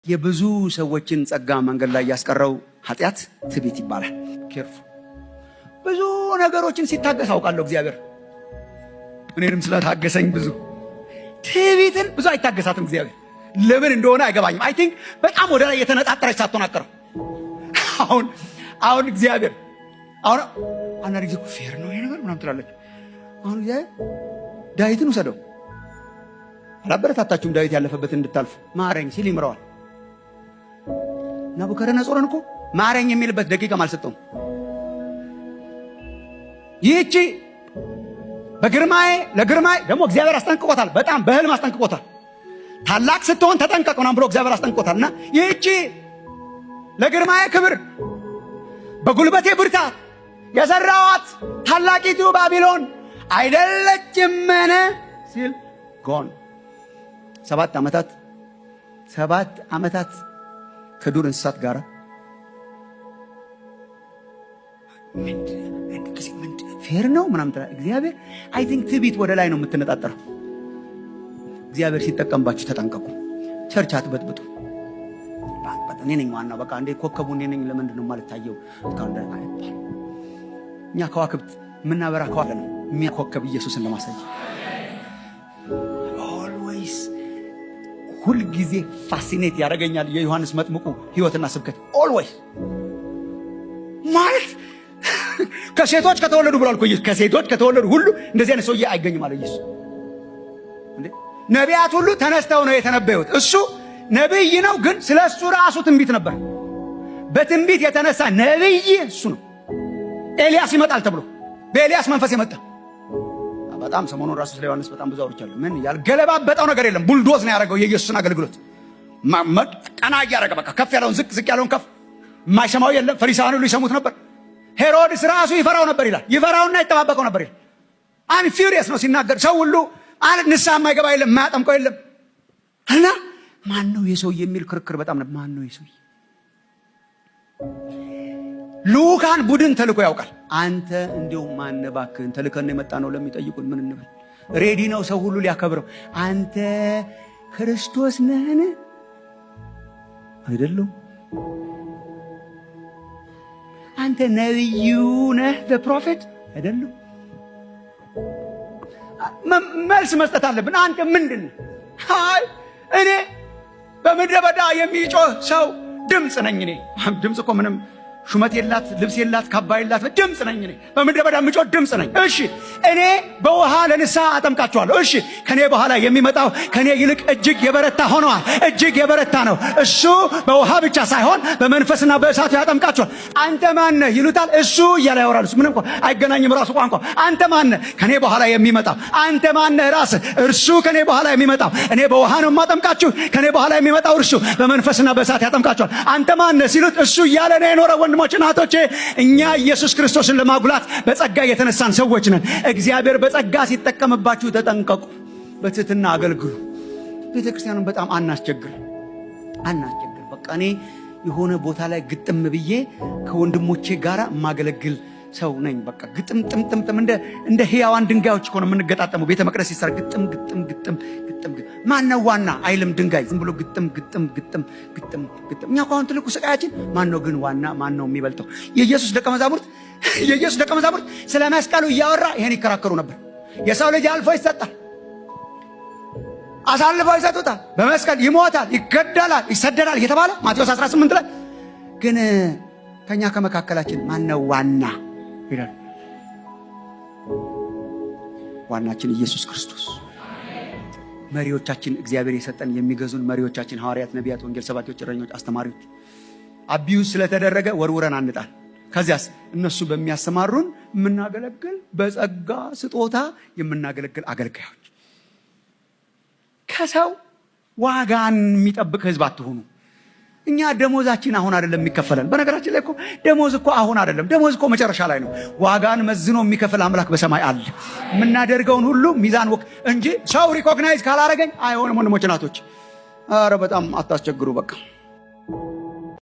የብዙ ሰዎችን ጸጋ መንገድ ላይ ያስቀረው ኃጢአት ትዕቢት ይባላል። ኬርፉ ብዙ ነገሮችን ሲታገስ አውቃለሁ እግዚአብሔር እኔንም ስለታገሰኝ ብዙ ትዕቢትን ብዙ አይታገሳትም እግዚአብሔር። ለምን እንደሆነ አይገባኝም። አይ ቲንክ በጣም ወደ ላይ የተነጣጠረች ሳትሆናቀረው አሁን እግዚአብሔር አሁን አንዳንድ ጊዜ ፌር ነው ይሄ ነገር ምናምን ትላለች። አሁን ዳዊትን ውሰደው አላበረታታችሁም? ዳዊት ያለፈበትን እንድታልፉ ማረኝ ሲል ይምረዋል። ናቡከደነጾርን እኮ ማረኝ የሚልበት ደቂቃም አልሰጠውም። ይህቺ በግርማዬ ለግርማዬ ደግሞ እግዚአብሔር አስጠንቅቆታል። በጣም በህልም አስጠንቅቆታል። ታላቅ ስትሆን ተጠንቀቅ ምናምን ብሎ እግዚአብሔር አስጠንቅቆታል። እና ይህቺ ለግርማዬ ክብር በጉልበቴ ብርታት የሰራዋት ታላቂቱ ባቢሎን አይደለችምን ሲል ጎን 7 ዓመታት ከዱር እንስሳት ጋር ፌር ነው ምናምን እግዚአብሔር አይ ቲንክ ትዕቢት ወደ ላይ ነው የምትነጣጠረው። እግዚአብሔር ሲጠቀምባችሁ ተጠንቀቁ። ቸርች አትበጥብጡ። እኔ ነኝ ዋናው በቃ እንዴ ኮከቡ እኔ ነኝ ለምንድን ነው ማለት ታየው እኛ ከዋክብት ምናበራ ከዋለ ነው የሚያኮከብ ኢየሱስን ለማሳየት ኦልዌይስ ሁል ጊዜ ፋሲኔት ያደርገኛል የዮሐንስ መጥምቁ ህይወትና ስብከት ኦልዌይስ ማለት ከሴቶች ከተወለዱ ብሏል እኮ ኢየሱስ። ከሴቶች ከተወለዱ ሁሉ እንደዚህ አይነት ሰውዬ አይገኝም አለ ኢየሱስ። እንዴ ነቢያት ሁሉ ተነስተው ነው የተነበዩት። እሱ ነብይ ነው፣ ግን ስለሱ ራሱ ትንቢት ነበር። በትንቢት የተነሳ ነብይ እሱ ነው። ኤልያስ ይመጣል ተብሎ በኤልያስ መንፈስ የመጣ በጣም ሰሞኑን ራሱ ስለ ዮሐንስ በጣም ብዙ አውርቻለሁ። ምን ያልገለባበጠው ነገር የለም። ቡልዶዝ ነው ያደረገው የኢየሱስን አገልግሎት። ቀና እያደረገ በቃ ከፍ ያለውን ዝቅ ያለውን ከፍ። የማይሰማው የለም። ፈሪሳውያን ሁሉ ይሰሙት ነበር። ሄሮድስ ራሱ ይፈራው ነበር ይላል። ይፈራውና ይጠባበቀው ነበር ይላል። አም ፊውሪየስ ነው ሲናገር። ሰው ሁሉ ማለት ንስሐ የማይገባ የለም፣ የማያጠምቀው የለም። እና ማን ነው የሰው የሚል ክርክር በጣም ነበር። ማን ነው የሰው ልኡካን ቡድን ተልኮ ያውቃል። አንተ እንዲሁ ማን እባክህን ተልከን የመጣ ነው ለሚጠይቁን ምን እንበል? ሬዲ ነው ሰው ሁሉ ሊያከብረው። አንተ ክርስቶስ ነህን? አይደለም። አንተ ነብዩ ነህ ፕሮፌት? አይደለም። መልስ መስጠት አለብን። አንተ ምንድን ነህ? አይ እኔ በምድረ በዳ የሚጮህ ሰው ድምፅ ነኝ። እኔ ድምፅ እኮ ምንም ሹመት የላት ልብስ የላት ካባ የላት ድምፅ ነኝ። እኔ በምድረ በዳ የምጮህ ድምፅ ነኝ። እሺ እኔ በውሃ ለንስሐ አጠምቃችኋለሁ። እሺ ከኔ በኋላ የሚመጣው ከኔ ይልቅ እጅግ የበረታ ሆነዋል። እጅግ የበረታ ነው። እሱ በውሃ ብቻ ሳይሆን በመንፈስና በእሳቱ ያጠምቃችኋል። አንተ ማን ነህ ይሉታል። እሱ እያለ ያወራል። እሱ ምንም አይገናኝም ራሱ ቋንቋ። አንተ ማን ነህ? ከኔ በኋላ የሚመጣው አንተ ማን ነህ? ራስህ እርሱ ከኔ በኋላ የሚመጣው እኔ በውሃ ነው የማጠምቃችሁ። ከኔ በኋላ የሚመጣው እርሱ በመንፈስና በእሳት ያጠምቃችኋል። አንተ ማን ነህ ሲሉት እሱ እያለ ነው የኖረው። ወንድሞች እናቶቼ፣ እኛ ኢየሱስ ክርስቶስን ለማጉላት በጸጋ የተነሳን ሰዎች ነን። እግዚአብሔር በጸጋ ሲጠቀምባችሁ ተጠንቀቁ፣ በትህትና አገልግሉ። ቤተክርስቲያኑን በጣም አናስቸግር። በቃ እኔ የሆነ ቦታ ላይ ግጥም ብዬ ከወንድሞቼ ጋራ የማገለግል ሰው ነኝ። በቃ ግጥም ጥምጥም እንደ ሕያዋን ድንጋዮች እኮ ነው የምንገጣጠመው። ቤተ መቅደስ ሲሰራ ግጥም ማነው ዋና አይልም ድንጋይ ዝም ብሎ ግጥም። እኛ እኮ አሁን ትልቁ ስቃያችን ማነው ግን ዋና? ማነው የሚበልጠው? የኢየሱስ ደቀ መዛሙርት ስለ መስቀሉ እያወራ ይሄን ይከራከሩ ነበር። የሰው ልጅ አልፎ ይሰጣል፣ አሳልፈው ይሰጡታል፣ በመስቀል ይሞታል፣ ይገደላል፣ ይሰደዳል እየተባለ ማቴዎስ 18 ላይ ግን ከኛ ከመካከላችን ማነው ዋና ይላል። ዋናችን ኢየሱስ ክርስቶስ። መሪዎቻችን እግዚአብሔር የሰጠን የሚገዙን መሪዎቻችን ሐዋርያት፣ ነቢያት፣ ወንጌል ሰባኪዎች፣ እረኞች፣ አስተማሪዎች አቢዩዝ ስለተደረገ ወርውረን አንጣል። ከዚያስ እነሱ በሚያሰማሩን የምናገለግል በጸጋ ስጦታ የምናገለግል አገልጋዮች። ከሰው ዋጋን የሚጠብቅ ህዝብ አትሆኑ። እኛ ደሞዛችን አሁን አይደለም የሚከፈለን። በነገራችን ላይ እኮ ደሞዝ እኮ አሁን አይደለም፣ ደሞዝ እኮ መጨረሻ ላይ ነው። ዋጋን መዝኖ የሚከፍል አምላክ በሰማይ አለ። የምናደርገውን ሁሉ ሚዛን ወቅ እንጂ ሰው ሪኮግናይዝ ካላረገኝ አይሆንም። ወንድሞች እናቶች፣ ኧረ በጣም አታስቸግሩ በቃ